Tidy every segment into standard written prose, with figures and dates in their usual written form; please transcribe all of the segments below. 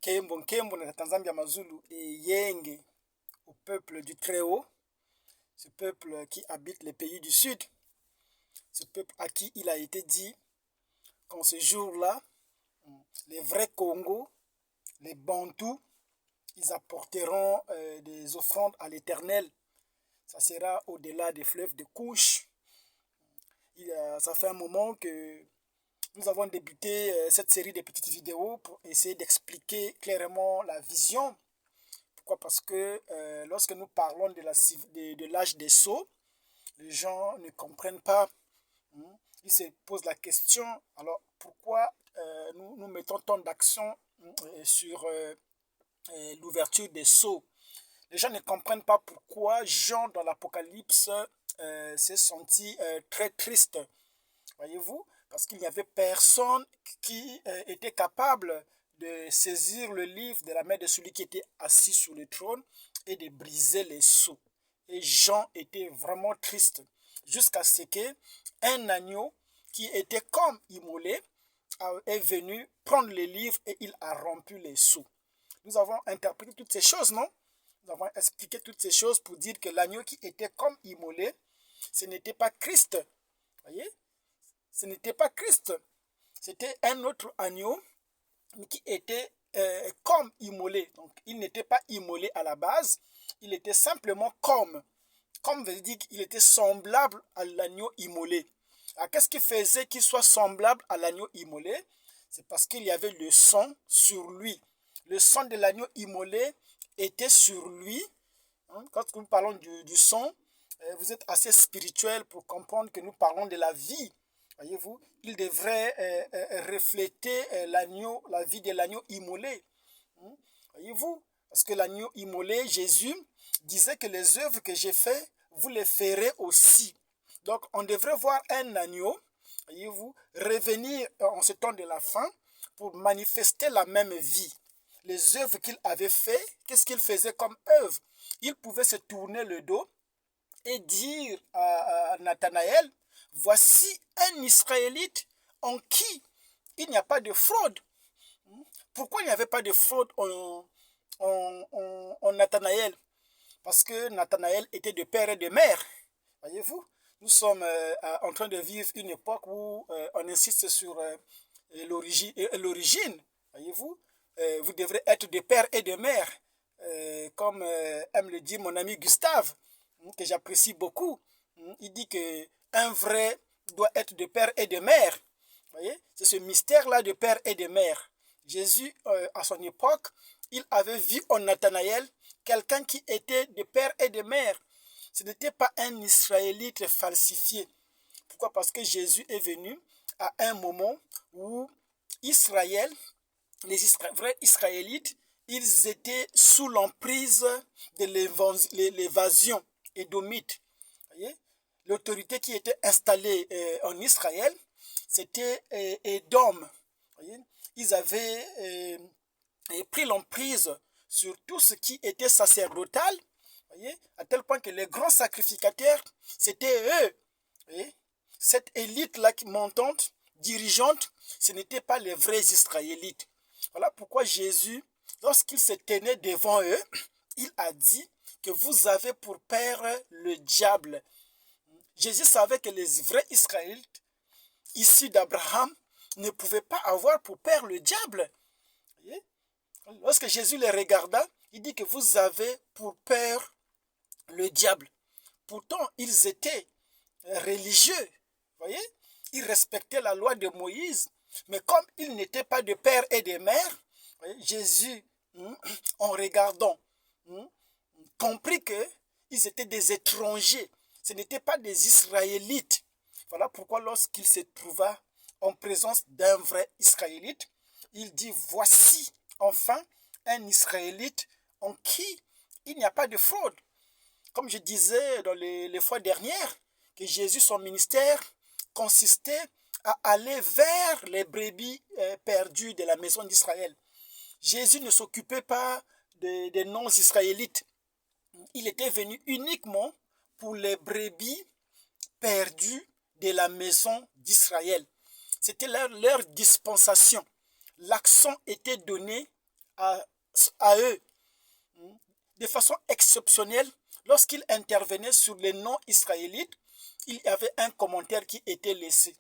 Nkembo Nkembo na Tanzambia Mazulu et Yenge au peuple du Très-Haut, ce peuple qui habite les pays du Sud, ce peuple à qui il a été dit qu'en ce jour-là, les vrais Congos, les Bantous, ils apporteront des offrandes à l'Éternel. Ça sera au-delà des fleuves de Couche. Ça fait un moment que nous avons débuté cette série de petites vidéos pour essayer d'expliquer clairement la vision. Pourquoi? Parce que lorsque nous parlons de l'âge des sceaux, les gens ne comprennent pas. Ils se posent la question, alors pourquoi nous mettons tant d'action sur l'ouverture des sceaux? Les gens ne comprennent pas pourquoi Jean dans l'Apocalypse s'est senti très triste. Voyez-vous? Parce qu'il n'y avait personne qui était capable de saisir le livre de la main de celui qui était assis sur le trône et de briser les sceaux. Et Jean était vraiment triste jusqu'à ce qu'un agneau qui était comme immolé est venu prendre le livre et il a rompu les sceaux. Nous avons interprété toutes ces choses, non? Nous avons expliqué toutes ces choses pour dire que l'agneau qui était comme immolé, ce n'était pas Christ. Voyez? Ce n'était pas Christ. C'était un autre agneau qui était comme immolé. Donc, il n'était pas immolé à la base. Il était simplement comme. Comme veut dire qu'il était semblable à l'agneau immolé. Alors, qu'est-ce qui faisait qu'il soit semblable à l'agneau immolé? C'est parce qu'il y avait le sang sur lui. Le sang de l'agneau immolé était sur lui. Quand nous parlons du sang, vous êtes assez spirituel pour comprendre que nous parlons de la vie. Voyez-vous, il devrait refléter la vie de l'agneau immolé. Voyez-vous, parce que l'agneau immolé, Jésus disait que les œuvres que j'ai faites, vous les ferez aussi. Donc, on devrait voir un agneau, voyez-vous, revenir en ce temps de la fin pour manifester la même vie. Les œuvres qu'il avait faites, qu'est-ce qu'il faisait comme œuvre? Il pouvait se tourner le dos et dire à Nathanaël, voici un Israélite en qui il n'y a pas de fraude. Pourquoi il n'y avait pas de fraude en Nathanaël? Parce que Nathanaël était de père et de mère. Voyez-vous, nous sommes en train de vivre une époque où on insiste sur l'origine. Voyez-vous, vous devrez être de père et de mère. Comme aime le dire mon ami Gustave, que j'apprécie beaucoup. Il dit qu'un vrai doit être de père et de mère. Voyez, c'est ce mystère-là de père et de mère. Jésus, à son époque, il avait vu en Nathanaël quelqu'un qui était de père et de mère. Ce n'était pas un Israélite falsifié. Pourquoi? Parce que Jésus est venu à un moment où Israël, les vrais Israélites, ils étaient sous l'emprise de l'évasion édomite. L'autorité qui était installée en Israël, c'était Édom. Voyez? Ils avaient pris l'emprise sur tout ce qui était sacerdotal, voyez? À tel point que les grands sacrificateurs, c'était eux. Voyez? Cette élite-là montante, dirigeante, ce n'étaient pas les vrais Israélites. Voilà pourquoi Jésus, lorsqu'il se tenait devant eux, il a dit que vous avez pour père le diable. Jésus savait que les vrais Israélites, issus d'Abraham, ne pouvaient pas avoir pour père le diable. Voyez? Lorsque Jésus les regarda, il dit que vous avez pour père le diable. Pourtant, ils étaient religieux. Voyez? Ils respectaient la loi de Moïse. Mais comme ils n'étaient pas de père et de mère, voyez, Jésus, en regardant, comprit qu'ils étaient des étrangers. Ce n'étaient pas des Israélites. Voilà pourquoi lorsqu'il se trouva en présence d'un vrai Israélite, il dit, voici enfin un Israélite en qui il n'y a pas de fraude. Comme je disais dans les fois dernières, que Jésus, son ministère, consistait à aller vers les brebis perdues de la maison d'Israël. Jésus ne s'occupait pas des non-israélites. Il était venu uniquement pour les brebis perdues de la maison d'Israël. C'était leur dispensation. L'accent était donné à, à eux de façon exceptionnelle. Lorsqu'ils intervenaient sur les non-israélites, il y avait un commentaire qui était laissé.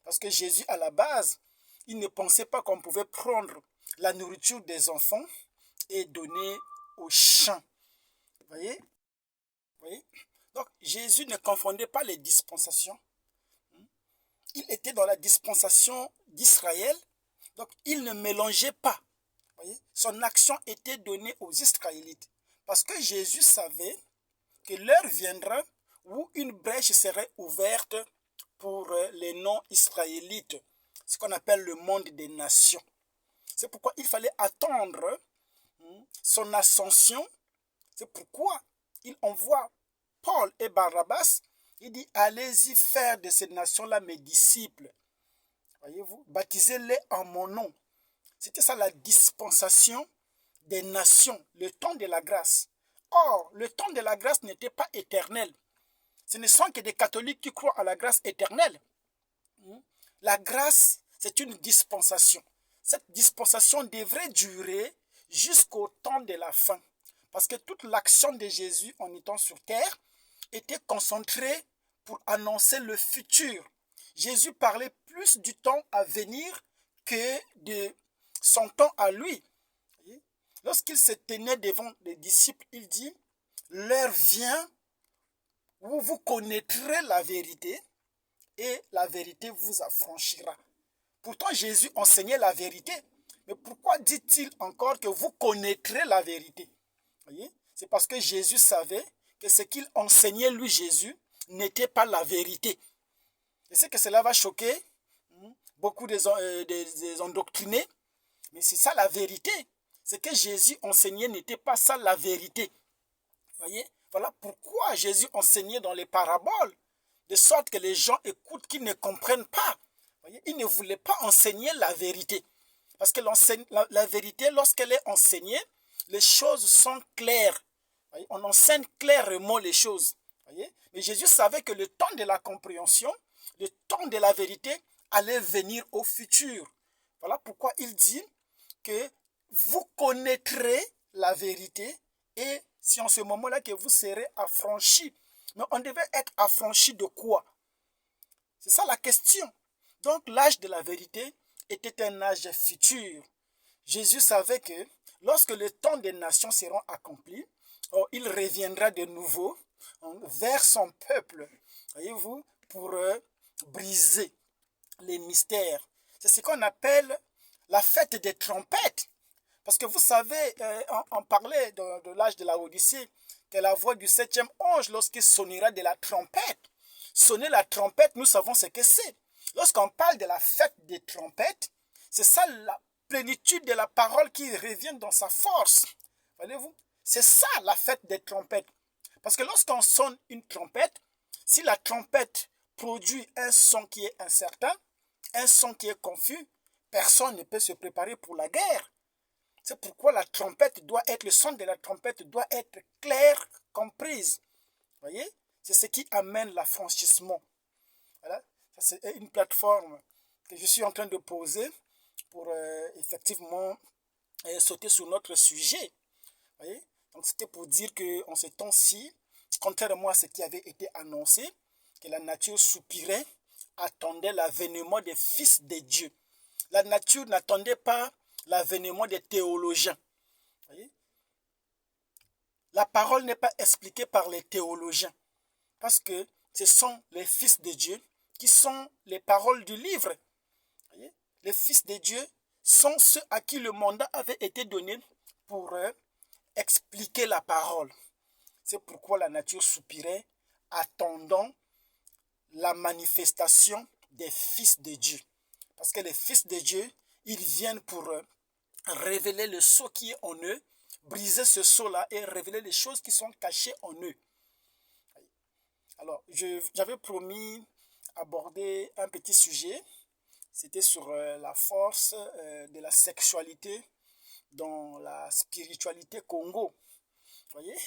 Parce que Jésus, à la base, il ne pensait pas qu'on pouvait prendre la nourriture des enfants et donner aux chiens. Vous voyez? Vous voyez? Donc, Jésus ne confondait pas les dispensations. Il était dans la dispensation d'Israël. Donc, il ne mélangeait pas. Vous voyez? Son action était donnée aux Israélites. Parce que Jésus savait que l'heure viendra où une brèche serait ouverte pour les non-israélites, ce qu'on appelle le monde des nations. C'est pourquoi il fallait attendre son ascension. C'est pourquoi il envoie Paul et Barnabas. Il dit, allez-y faire de ces nations-là mes disciples. Voyez-vous, baptisez-les en mon nom. C'était ça la dispensation des nations, le temps de la grâce. Or, le temps de la grâce n'était pas éternel. Ce ne sont que des catholiques qui croient à la grâce éternelle. La grâce, c'est une dispensation. Cette dispensation devrait durer jusqu'au temps de la fin. Parce que toute l'action de Jésus en étant sur terre était concentrée pour annoncer le futur. Jésus parlait plus du temps à venir que de son temps à lui. Lorsqu'il se tenait devant les disciples, il dit, l'heure vient où vous connaîtrez la vérité et la vérité vous affranchira. Pourtant, Jésus enseignait la vérité. Mais pourquoi dit-il encore que vous connaîtrez la vérité? Voyez? C'est parce que Jésus savait que ce qu'il enseignait, lui, Jésus, n'était pas la vérité. Et c'est que cela va choquer beaucoup des endoctrinés. Mais c'est ça la vérité. Ce que Jésus enseignait n'était pas ça la vérité. Voyez? Voilà pourquoi Jésus enseignait dans les paraboles, de sorte que les gens écoutent, qu'ils ne comprennent pas. Voyez? Il ne voulait pas enseigner la vérité. Parce que la vérité, lorsqu'elle est enseignée, les choses sont claires. Voyez? On enseigne clairement les choses. Voyez? Mais Jésus savait que le temps de la compréhension, le temps de la vérité allait venir au futur. Voilà pourquoi il dit que vous connaîtrez la vérité et c'est en ce moment-là que vous serez affranchis. Mais on devait être affranchis de quoi? C'est ça la question. Donc l'âge de la vérité était un âge futur. Jésus savait que lorsque le temps des nations sera accompli, il reviendra de nouveau vers son peuple, voyez-vous, pour briser les mystères. C'est ce qu'on appelle la fête des trompettes. Parce que vous savez, on parlait de l'âge de la Odyssée, que la voix du septième ange, lorsqu'il sonnera de la trompette, sonner la trompette, nous savons ce que c'est. Lorsqu'on parle de la fête des trompettes, c'est ça la plénitude de la parole qui revient dans sa force. Voyez-vous? C'est ça la fête des trompettes. Parce que lorsqu'on sonne une trompette, si la trompette produit un son qui est incertain, un son qui est confus, personne ne peut se préparer pour la guerre. C'est pourquoi la trompette doit être, le son de la trompette doit être clair, comprise. Voyez? C'est ce qui amène l'affranchissement. Voilà. Ça, c'est une plateforme que je suis en train de poser pour effectivement sauter sur notre sujet. Voyez? Donc c'était pour dire qu'en ce temps-ci, contrairement à ce qui avait été annoncé, que la nature soupirait, attendait l'avènement des fils de Dieu. La nature n'attendait pas l'avènement des théologiens. Voyez? La parole n'est pas expliquée par les théologiens, parce que ce sont les fils de Dieu qui sont les paroles du livre. Voyez? Les fils de Dieu sont ceux à qui le mandat avait été donné pour expliquer la parole. C'est pourquoi la nature soupirait, attendant la manifestation des fils de Dieu. Parce que les fils de Dieu, ils viennent pour révéler le sceau qui est en eux, briser ce sceau-là et révéler les choses qui sont cachées en eux. Alors, j'avais promis aborder un petit sujet. C'était sur la force de la sexualité dans la spiritualité Congo. Vous voyez?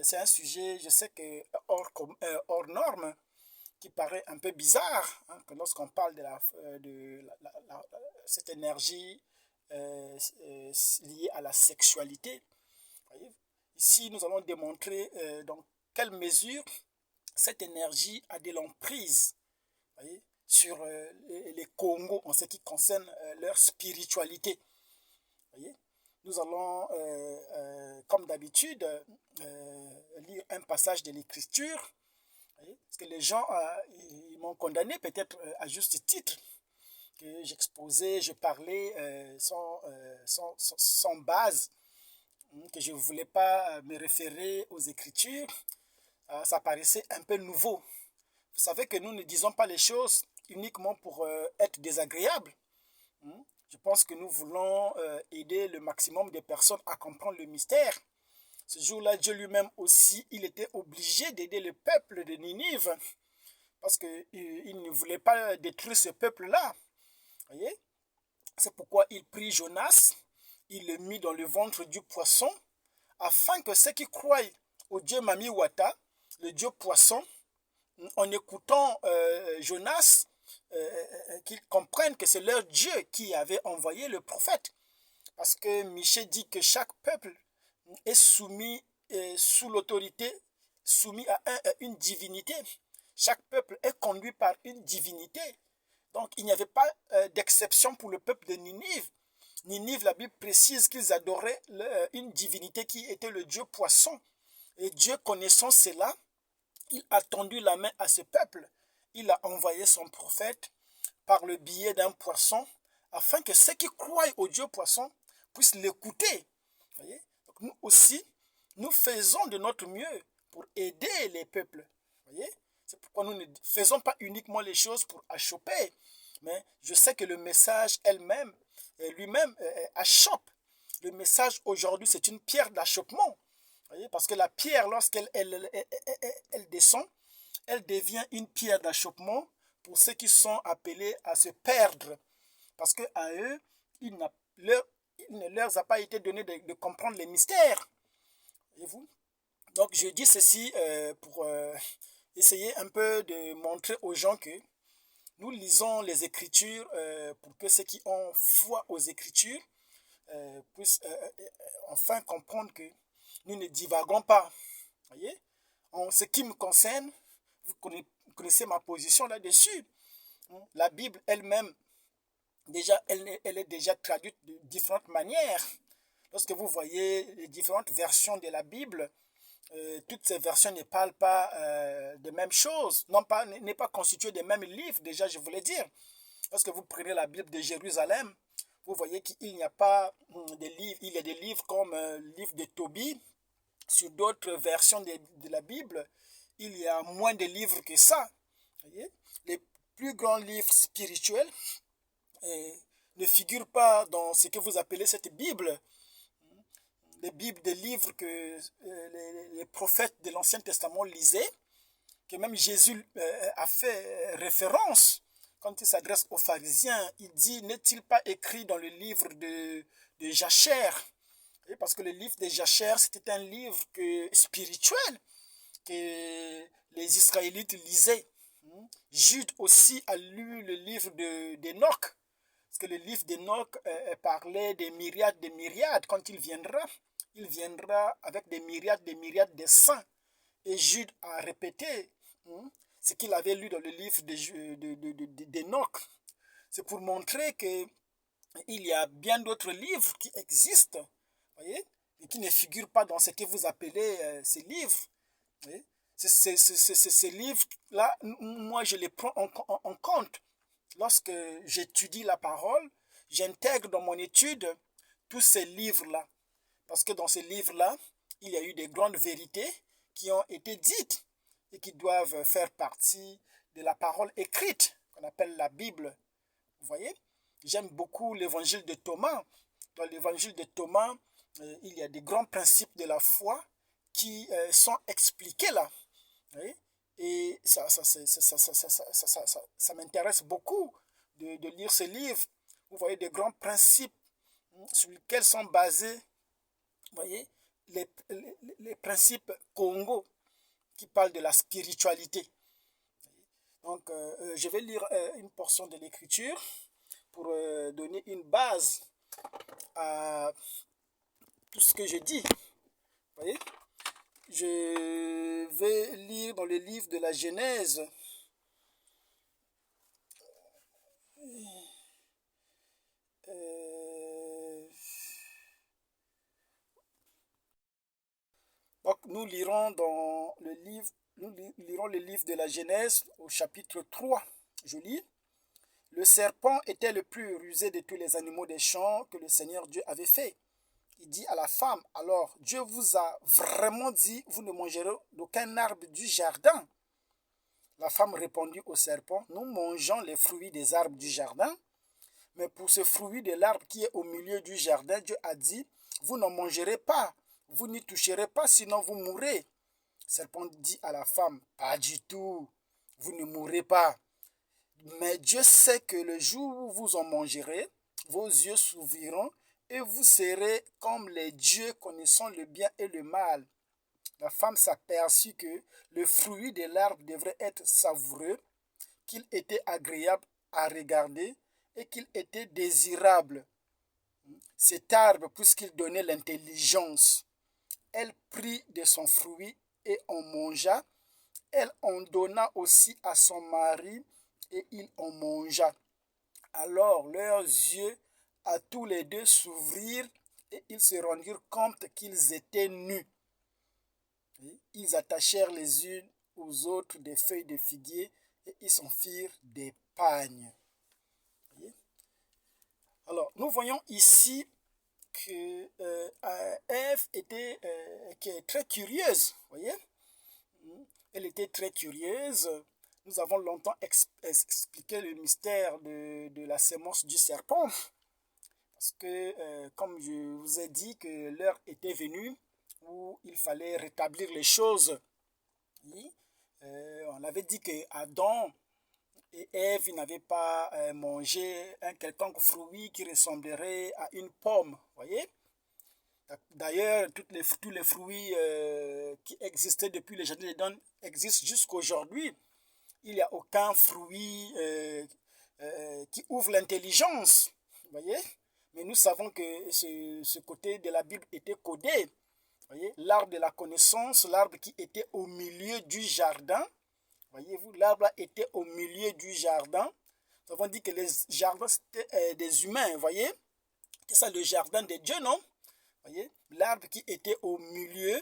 C'est un sujet, je sais que hors norme, qui paraît un peu bizarre, hein, que lorsqu'on parle de cette énergie liées à la sexualité. Voyez? Ici, nous allons démontrer dans quelle mesure cette énergie a de l'emprise, voyez, sur les Congos en ce qui concerne leur spiritualité. Voyez? Nous allons, comme d'habitude, lire un passage de l'Écriture. Parce que les gens ils m'ont condamné peut-être à juste titre, que j'exposais, je parlais sans base, que je ne voulais pas me référer aux Écritures. Ça paraissait un peu nouveau. Vous savez que nous ne disons pas les choses uniquement pour être désagréables. Je pense que nous voulons aider le maximum de personnes à comprendre le mystère. Ce jour-là, Dieu lui-même aussi, il était obligé d'aider le peuple de Ninive parce qu'il ne voulait pas détruire ce peuple-là. Voyez? C'est pourquoi il prit Jonas, il le mit dans le ventre du poisson, afin que ceux qui croient au Dieu Mamiwata, le Dieu poisson, en écoutant Jonas, qu'ils comprennent que c'est leur Dieu qui avait envoyé le prophète. Parce que Michée dit que chaque peuple est soumis sous l'autorité, soumis à une divinité. Chaque peuple est conduit par une divinité. Donc il n'y avait pas d'exception pour le peuple de Ninive. Ninive, la Bible précise qu'ils adoraient une divinité qui était le Dieu poisson. Et Dieu, connaissant cela, il a tendu la main à ce peuple. Il a envoyé son prophète par le biais d'un poisson, afin que ceux qui croient au Dieu poisson puissent l'écouter. Donc nous aussi, nous faisons de notre mieux pour aider les peuples. Voyez? C'est pourquoi nous ne faisons pas uniquement les choses pour achoper, mais je sais que le message lui-même achoppe. Le message aujourd'hui, c'est une pierre d'achoppement. Parce que la pierre, lorsqu'elle descend, elle devient une pierre d'achoppement pour ceux qui sont appelés à se perdre. Parce qu'à eux, il ne leur a pas été donné de comprendre les mystères. Voyez-vous? Donc je dis ceci pour essayer un peu de montrer aux gens que nous lisons les Écritures pour que ceux qui ont foi aux Écritures puissent enfin comprendre que nous ne divaguons pas. Voyez? En ce qui me concerne, vous connaissez ma position là-dessus. La Bible elle-même, déjà, elle est déjà traduite de différentes manières. Lorsque vous voyez les différentes versions de la Bible, toutes ces versions ne parlent pas de même chose, n'est pas constituée des mêmes livres, déjà je voulais dire. Lorsque vous prenez la Bible de Jérusalem, vous voyez qu'il n'y a pas de livres, il y a des livres comme le livre de Tobie. Sur d'autres versions de la Bible, il y a moins de livres que ça. Voyez? Les plus grands livres spirituels ne figurent pas dans ce que vous appelez cette Bible. Des livres que les prophètes de l'Ancien Testament lisaient, que même Jésus a fait référence quand il s'adresse aux pharisiens. Il dit, n'est-il pas écrit dans le livre de Jachère? Parce que le livre de Jachère, c'était un livre spirituel que les Israélites lisaient. Jude aussi a lu le livre d'Enoch. Parce que le livre d'Enoch parlait des myriades. Quand il viendra avec des myriades de saints. Et Jude a répété ce qu'il avait lu dans le livre d'Enoch. C'est pour montrer qu'il y a bien d'autres livres qui existent, voyez, et qui ne figurent pas dans ce que vous appelez ces livres. Voyez. Ces livres-là, moi je les prends en compte. Lorsque j'étudie la parole, j'intègre dans mon étude tous ces livres-là. Parce que dans ces livres-là, il y a eu des grandes vérités qui ont été dites et qui doivent faire partie de la parole écrite qu'on appelle la Bible. Vous voyez? J'aime beaucoup l'évangile de Thomas. Dans l'évangile de Thomas, il y a des grands principes de la foi qui sont expliqués là. Vous voyez? Et ça m'intéresse beaucoup de lire ce livre. Vous voyez des grands principes sur lesquels sont basés, vous voyez, les principes Congo qui parlent de la spiritualité. Donc, je vais lire une portion de l'écriture pour donner une base à tout ce que je dis. Vous voyez? Je vais lire dans le livre de la Genèse. Donc nous lirons dans le livre, lirons le livre de la Genèse au chapitre 3. Je lis. Le serpent était le plus rusé de tous les animaux des champs que le Seigneur Dieu avait fait. Il dit à la femme, alors Dieu vous a vraiment dit, vous ne mangerez d'aucun arbre du jardin. La femme répondit au serpent, nous mangeons les fruits des arbres du jardin, mais pour ce fruit de l'arbre qui est au milieu du jardin, Dieu a dit, vous n'en mangerez pas, vous n'y toucherez pas, sinon vous mourrez. Le serpent dit à la femme, pas du tout, vous ne mourrez pas. Mais Dieu sait que le jour où vous en mangerez, vos yeux s'ouvriront et vous serez comme les dieux connaissant le bien et le mal. La femme s'aperçut que le fruit de l'arbre devrait être savoureux, qu'il était agréable à regarder et qu'il était désirable. Cet arbre, puisqu'il donnait l'intelligence, elle prit de son fruit et en mangea. Elle en donna aussi à son mari et il en mangea. Alors leurs yeux à tous les deux s'ouvrirent et ils se rendirent compte qu'ils étaient nus. Ils attachèrent les unes aux autres des feuilles de figuier et ils s'en firent des pagnes. Alors, nous voyons ici que Ève était qui est très curieuse, voyez. Elle était très curieuse. Nous avons longtemps expliqué le mystère de la sémence du serpent. Parce que, comme je vous ai dit, que l'heure était venue où il fallait rétablir les choses. Oui. On avait dit que Adam et Ève n'avaient pas mangé un quelconque fruit qui ressemblerait à une pomme. Voyez? D'ailleurs, tous les fruits qui existaient depuis le jardin d'Éden existent jusqu'à aujourd'hui. Il n'y a aucun fruit qui ouvre l'intelligence. Voyez? Mais nous savons que ce côté de la Bible était codé. Voyez? L'arbre de la connaissance, l'arbre qui était au milieu du jardin. Voyez-vous, l'arbre était au milieu du jardin. Nous avons dit que les jardins, c'était des humains, voyez? C'est ça le jardin de Dieu, non? Voyez? L'arbre qui était au milieu,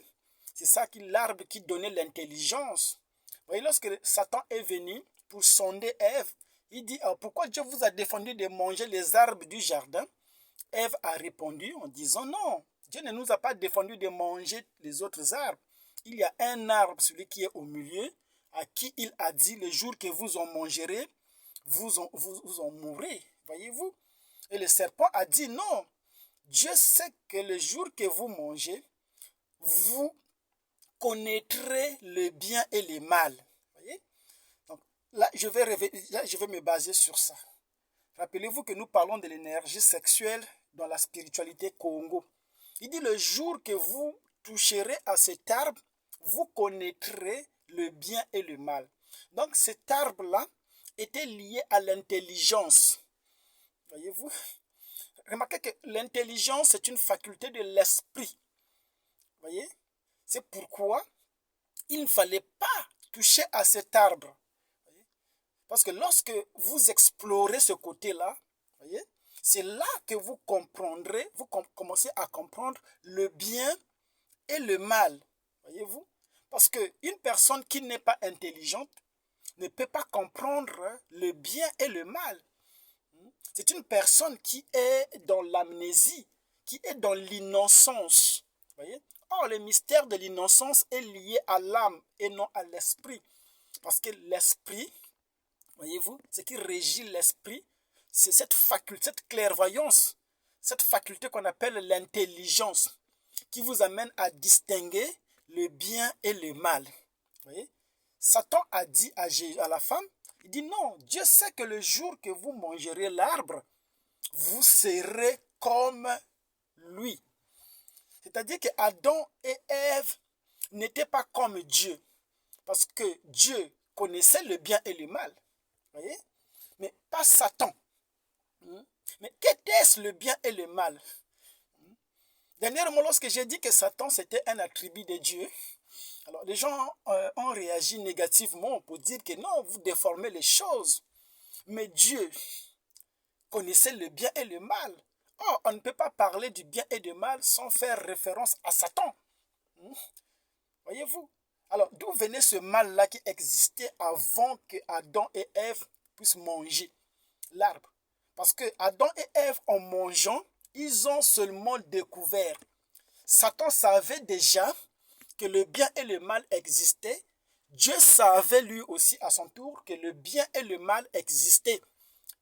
c'est ça l'arbre qui donnait l'intelligence. Voyez, lorsque Satan est venu pour sonder Ève, il dit, pourquoi Dieu vous a défendu de manger les arbres du jardin? Ève a répondu en disant, non, Dieu ne nous a pas défendu de manger les autres arbres. Il y a un arbre, celui qui est au milieu, à qui il a dit, le jour que vous en mangerez, vous en mourrez. Voyez-vous? Et le serpent a dit, non, Dieu sait que le jour que vous mangez, vous connaîtrez le bien et le mal. Voyez? Donc, là, je vais me baser sur ça. Rappelez-vous que nous parlons de l'énergie sexuelle dans la spiritualité Congo. Il dit le jour que vous toucherez à cet arbre, vous connaîtrez le bien et le mal. Donc cet arbre-là était lié à l'intelligence. Voyez-vous? Remarquez que l'intelligence est une faculté de l'esprit. Voyez? C'est pourquoi il ne fallait pas toucher à cet arbre. Parce que lorsque vous explorez ce côté-là, voyez, c'est là que vous comprendrez, vous commencez à comprendre le bien et le mal. Voyez-vous? Parce qu'une personne qui n'est pas intelligente ne peut pas comprendre le bien et le mal. C'est une personne qui est dans l'amnésie, qui est dans l'innocence. Voyez? Or, le mystère de l'innocence est lié à l'âme et non à l'esprit. Parce que l'esprit, voyez-vous, ce qui régit l'esprit, c'est cette faculté, cette clairvoyance, cette faculté qu'on appelle l'intelligence, qui vous amène à distinguer le bien et le mal. Voyez? Satan a dit à la femme, il dit non, Dieu sait que le jour que vous mangerez l'arbre, vous serez comme lui. C'est-à-dire que Adam et Ève n'étaient pas comme Dieu, parce que Dieu connaissait le bien et le mal. Voyez? Mais pas Satan. Mais qu'était-ce le bien et le mal? Dernièrement, lorsque j'ai dit que Satan c'était un attribut de Dieu, alors les gens ont réagi négativement pour dire que non, vous déformez les choses. Mais Dieu connaissait le bien et le mal. Or, on ne peut pas parler du bien et du mal sans faire référence à Satan. Voyez-vous? Alors, d'où venait ce mal-là qui existait avant que Adam et Ève puissent manger l'arbre? Parce que Adam et Ève, en mangeant, ils ont seulement découvert. Satan savait déjà que le bien et le mal existaient. Dieu savait lui aussi à son tour que le bien et le mal existaient.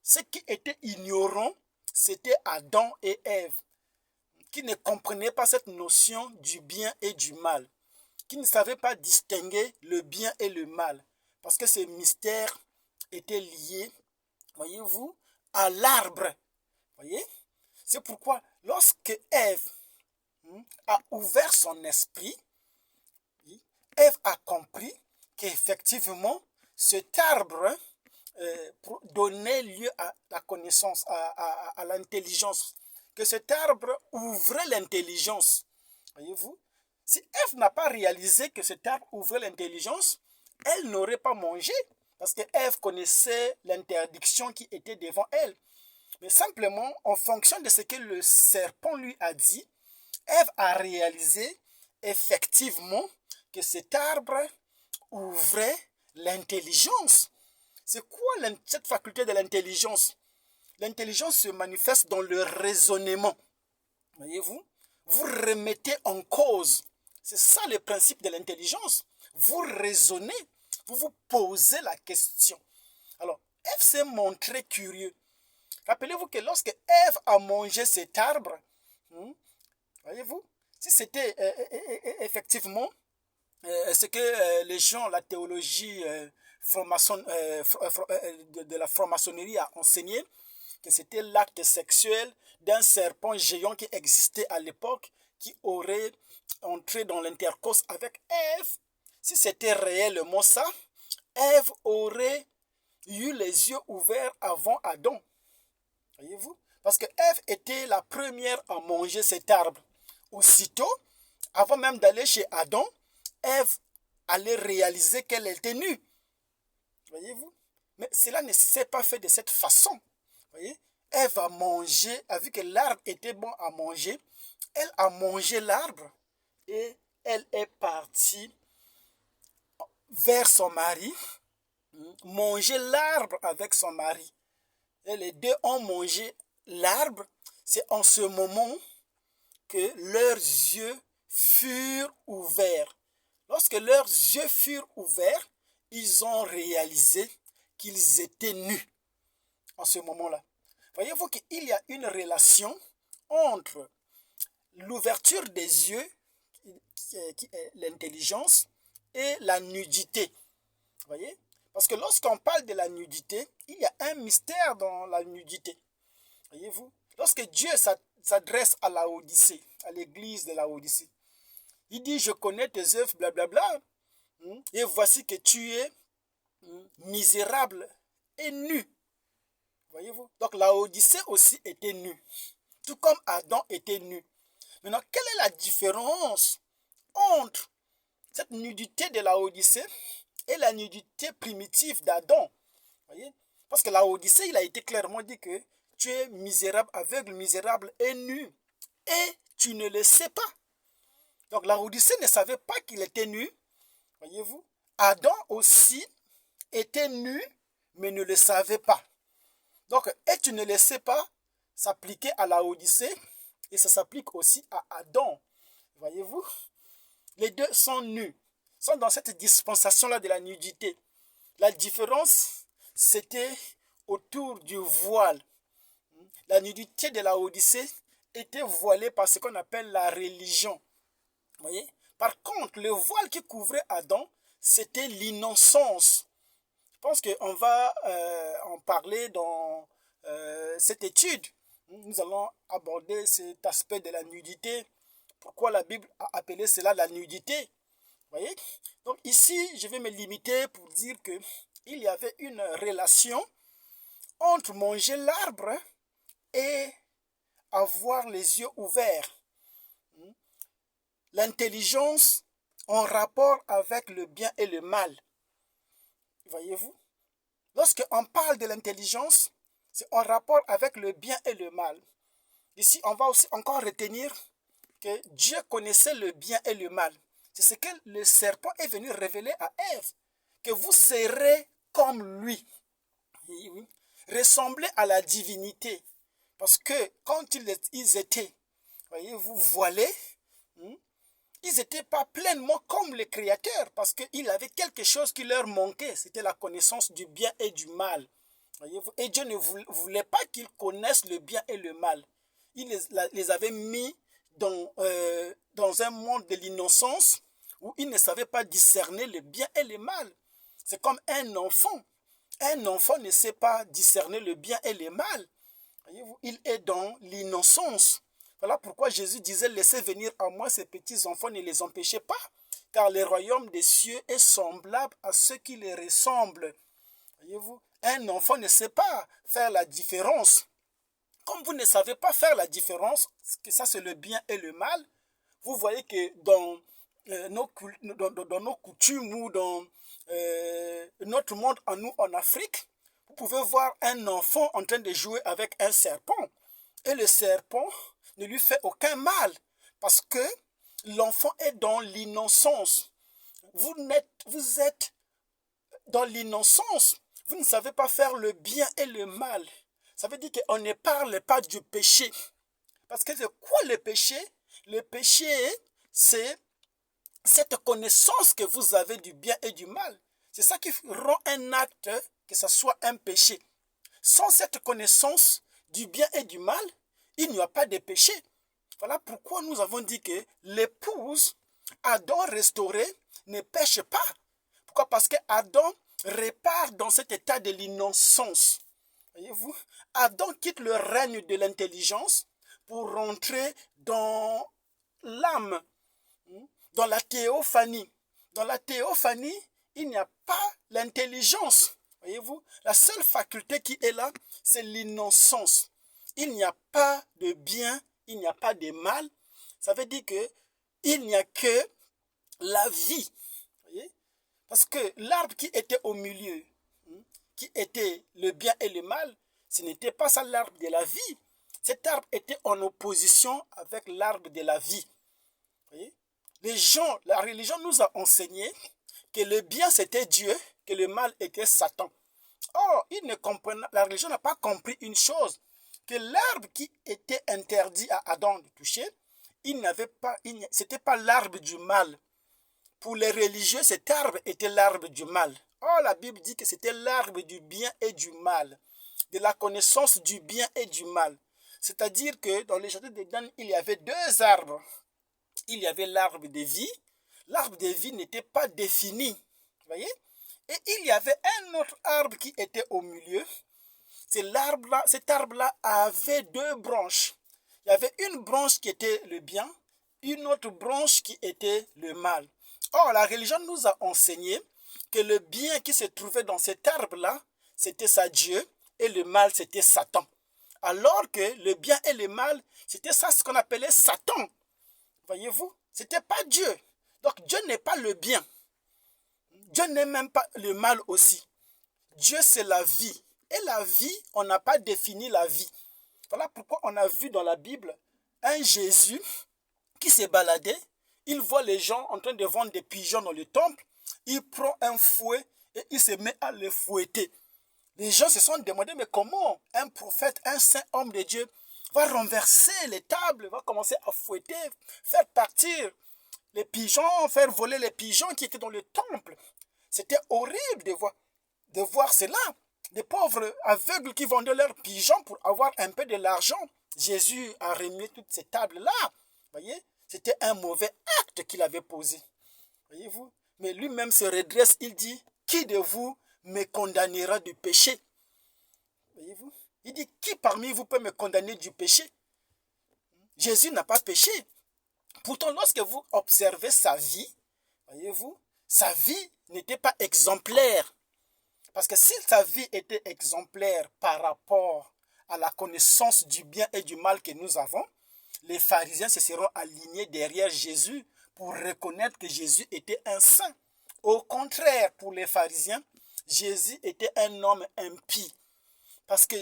Ce qui était ignorant, c'était Adam et Ève, qui ne comprenaient pas cette notion du bien et du mal, qui ne savaient pas distinguer le bien et le mal, parce que ces mystères étaient liés, voyez-vous, à l'arbre. Voyez? C'est pourquoi lorsque Ève a ouvert son esprit, Ève a compris qu'effectivement, cet arbre donnait lieu à la connaissance, à l'intelligence, que cet arbre ouvrait l'intelligence. Voyez-vous? Si Ève n'a pas réalisé que cet arbre ouvrait l'intelligence, elle n'aurait pas mangé, parce que Ève connaissait l'interdiction qui était devant elle. Mais simplement, en fonction de ce que le serpent lui a dit, Ève a réalisé effectivement que cet arbre ouvrait l'intelligence. C'est quoi cette faculté de l'intelligence? L'intelligence se manifeste dans le raisonnement. Voyez-vous? Vous remettez en cause. C'est ça le principe de l'intelligence. Vous raisonnez, vous vous posez la question. Alors, Ève s'est montré curieux. Rappelez-vous que lorsque Ève a mangé cet arbre, voyez-vous, si c'était effectivement ce que les gens, la théologie de la franc-maçonnerie a enseigné, que c'était l'acte sexuel d'un serpent géant qui existait à l'époque, qui aurait entré dans l'intercourse avec Ève. Si c'était réellement ça, Ève aurait eu les yeux ouverts avant Adam. Voyez-vous? Parce que Ève était la première à manger cet arbre. Aussitôt, avant même d'aller chez Adam, Ève allait réaliser qu'elle était nue. Voyez-vous? Mais cela ne s'est pas fait de cette façon. Voyez? Ève a mangé, a vu que l'arbre était bon à manger. Elle a mangé l'arbre et elle est partie vers son mari, manger l'arbre avec son mari. Et les deux ont mangé l'arbre. C'est en ce moment que leurs yeux furent ouverts. Lorsque leurs yeux furent ouverts, ils ont réalisé qu'ils étaient nus en ce moment-là. Voyez-vous qu'il y a une relation entre l'ouverture des yeux, qui est l'intelligence, et la nudité. Voyez? Parce que lorsqu'on parle de la nudité, il y a un mystère dans la nudité. Voyez-vous? Lorsque Dieu s'adresse à la Odyssée, à l'église de la Odyssée, il dit, je connais tes œuvres, blablabla, et voici que tu es misérable et nu. Voyez-vous? Donc la Odyssée aussi était nue, tout comme Adam était nu. Maintenant, quelle est la différence entre cette nudité de la Odyssée et la nudité primitive d'Adam? Voyez? Parce que la Odyssée, il a été clairement dit que tu es misérable, aveugle, misérable et nu. Et tu ne le sais pas. Donc la Odyssée ne savait pas qu'il était nu. Voyez-vous? Adam aussi était nu, mais ne le savait pas. Donc, et tu ne le sais pas, s'appliquait à la Odyssée et ça s'applique aussi à Adam. Voyez-vous? Les deux sont nus, sont dans cette dispensation-là de la nudité. La différence, c'était autour du voile. La nudité de la Odyssée était voilée par ce qu'on appelle la religion. Voyez? Par contre, le voile qui couvrait Adam, c'était l'innocence. Je pense qu'on va en parler dans cette étude. Nous allons aborder cet aspect de la nudité. Pourquoi la Bible a appelé cela la nudité? Voyez? Donc ici, je vais me limiter pour dire qu'il y avait une relation entre manger l'arbre et avoir les yeux ouverts. L'intelligence en rapport avec le bien et le mal. Voyez-vous? Lorsqu'on parle de l'intelligence, c'est en rapport avec le bien et le mal. Ici, on va aussi encore retenir que Dieu connaissait le bien et le mal. C'est ce que le serpent est venu révéler à Ève, que vous serez comme lui. Oui. Ressembler à la divinité. Parce que quand ils étaient, voyez-vous, voilés, ils n'étaient pas pleinement comme le Créateur, parce qu'il avait quelque chose qui leur manquait, c'était la connaissance du bien et du mal. Voyez-vous? Et Dieu ne voulait pas qu'ils connaissent le bien et le mal. Il les avait mis dans un monde de l'innocence où ils ne savaient pas discerner le bien et le mal. C'est comme un enfant. Un enfant ne sait pas discerner le bien et le mal. Voyez-vous? Il est dans l'innocence. Voilà pourquoi Jésus disait, laissez venir à moi ces petits enfants, ne les empêchez pas, car le royaume des cieux est semblable à ceux qui les ressemblent. Voyez-vous? Un enfant ne sait pas faire la différence. Comme vous ne savez pas faire la différence, que ça c'est le bien et le mal, vous voyez que dans nos coutumes ou dans notre monde en nous en Afrique, vous pouvez voir un enfant en train de jouer avec un serpent. Et le serpent ne lui fait aucun mal parce que l'enfant est dans l'innocence. Vous êtes dans l'innocence. Vous ne savez pas faire le bien et le mal. Ça veut dire qu'on ne parle pas du péché. Parce que c'est quoi le péché? Le péché, c'est cette connaissance que vous avez du bien et du mal. C'est ça qui rend un acte que ce soit un péché. Sans cette connaissance du bien et du mal, il n'y a pas de péché. Voilà pourquoi nous avons dit que l'épouse, Adam restauré, ne pêche pas. Pourquoi? Parce que Adam répare dans cet état de l'innocence. Voyez-vous? Adam quitte le règne de l'intelligence pour rentrer dans l'âme, dans la théophanie. Dans la théophanie, il n'y a pas l'intelligence. Voyez-vous? La seule faculté qui est là, c'est l'innocence. Il n'y a pas de bien, il n'y a pas de mal. Ça veut dire que il n'y a que la vie. Voyez? Parce que l'arbre qui était au milieu, qui était le bien et le mal, ce n'était pas ça l'arbre de la vie. Cet arbre était en opposition avec l'arbre de la vie. Voyez? La religion nous a enseigné que le bien c'était Dieu, que le mal était Satan. Or, la religion n'a pas compris une chose, que l'arbre qui était interdit à Adam de toucher, c'était pas l'arbre du mal. Pour les religieux, cet arbre était l'arbre du mal. Or, la Bible dit que c'était l'arbre du bien et du mal, de la connaissance du bien et du mal. C'est-à-dire que dans le jardin d'Éden, il y avait deux arbres. Il y avait l'arbre de vie. L'arbre de vie n'était pas défini. Vous voyez? Et il y avait un autre arbre qui était au milieu. Cet arbre-là avait deux branches. Il y avait une branche qui était le bien, une autre branche qui était le mal. Or, la religion nous a enseigné que le bien qui se trouvait dans cet arbre-là, c'était ça Dieu, et le mal, c'était Satan. Alors que le bien et le mal, c'était ça ce qu'on appelait Satan. Voyez-vous? C'était pas Dieu. Donc Dieu n'est pas le bien. Dieu n'est même pas le mal aussi. Dieu, c'est la vie. Et la vie, on n'a pas défini la vie. Voilà pourquoi on a vu dans la Bible un Jésus qui s'est baladé. Il voit les gens en train de vendre des pigeons dans le temple. Il prend un fouet et il se met à les fouetter. Les gens se sont demandé, mais comment un prophète, un saint homme de Dieu va renverser les tables, va commencer à fouetter, faire partir les pigeons, faire voler les pigeons qui étaient dans le temple. C'était horrible de voir cela. Des pauvres aveugles qui vendaient leurs pigeons pour avoir un peu de l'argent. Jésus a remis toutes ces tables-là. Voyez, c'était un mauvais acte qu'il avait posé. Voyez-vous? Mais lui-même se redresse, il dit, qui de vous me condamnera du péché? Voyez-vous? Il dit, qui parmi vous peut me condamner du péché? Jésus n'a pas péché. Pourtant, lorsque vous observez sa vie, voyez-vous, sa vie n'était pas exemplaire. Parce que si sa vie était exemplaire par rapport à la connaissance du bien et du mal que nous avons, les pharisiens se seront alignés derrière Jésus pour reconnaître que Jésus était un saint. Au contraire, pour les pharisiens, Jésus était un homme impie. Parce que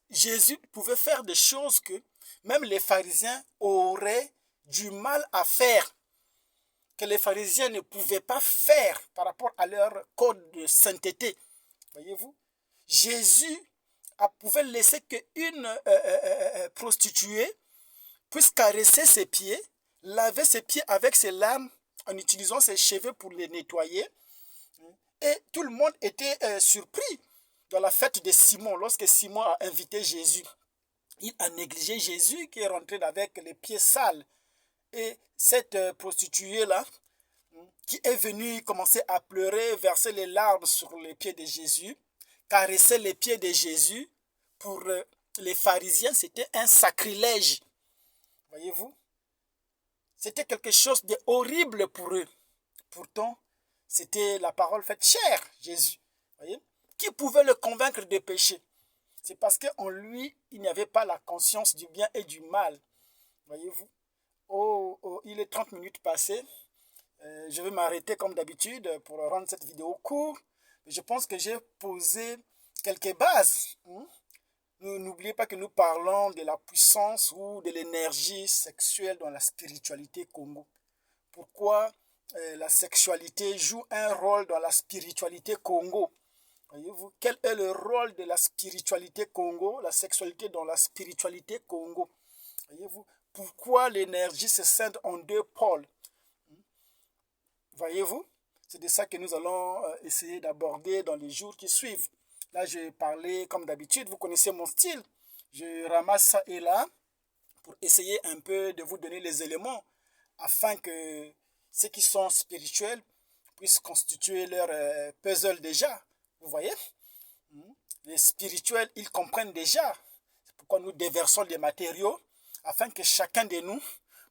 Jésus pouvait faire des choses que même les pharisiens auraient du mal à faire, que les pharisiens ne pouvaient pas faire par rapport à leur code de sainteté. Voyez-vous? Jésus pouvait laisser qu'une prostituée puisse caresser ses pieds, laver ses pieds avec ses larmes en utilisant ses cheveux pour les nettoyer. Et tout le monde était surpris dans la fête de Simon, lorsque Simon a invité Jésus. Il a négligé Jésus qui est rentré avec les pieds sales. Et cette prostituée-là, qui est venue commencer à pleurer, verser les larmes sur les pieds de Jésus, caresser les pieds de Jésus, pour les pharisiens, c'était un sacrilège. Voyez-vous? C'était quelque chose de horrible pour eux. Pourtant, c'était la parole faite chair, Jésus. Voyez? Qui pouvait le convaincre de péché? C'est parce qu'en lui, il n'y avait pas la conscience du bien et du mal. Voyez-vous? Il est 30 minutes passées. Je vais m'arrêter comme d'habitude pour rendre cette vidéo courte. Je pense que j'ai posé quelques bases. N'oubliez pas que nous parlons de la puissance ou de l'énergie sexuelle dans la spiritualité Congo. Pourquoi la sexualité joue un rôle dans la spiritualité Congo? Voyez-vous, quel est le rôle de la spiritualité Congo, la sexualité dans la spiritualité Congo? Voyez-vous, pourquoi l'énergie se scinde en deux pôles? Voyez-vous, c'est de ça que nous allons essayer d'aborder dans les jours qui suivent. Là, je vais parler comme d'habitude, vous connaissez mon style. Je ramasse ça et là pour essayer un peu de vous donner les éléments afin que ceux qui sont spirituels puissent constituer leur puzzle déjà. Vous voyez? Les spirituels, ils comprennent déjà. C'est pourquoi nous déversons les matériaux afin que chacun de nous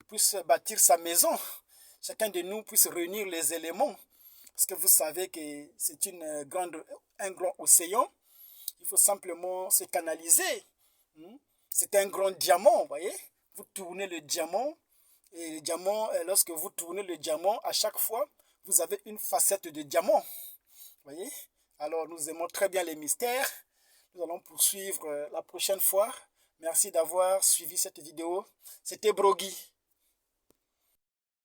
puisse bâtir sa maison. Chacun de nous puisse réunir les éléments. Parce que vous savez que c'est un grand océan. Il faut simplement se canaliser. C'est un grand diamant, vous voyez. Vous tournez le diamant. Et le diamant, lorsque vous tournez le diamant, à chaque fois, vous avez une facette de diamant. Vous voyez. Alors, nous aimons très bien les mystères. Nous allons poursuivre la prochaine fois. Merci d'avoir suivi cette vidéo. C'était Brogui.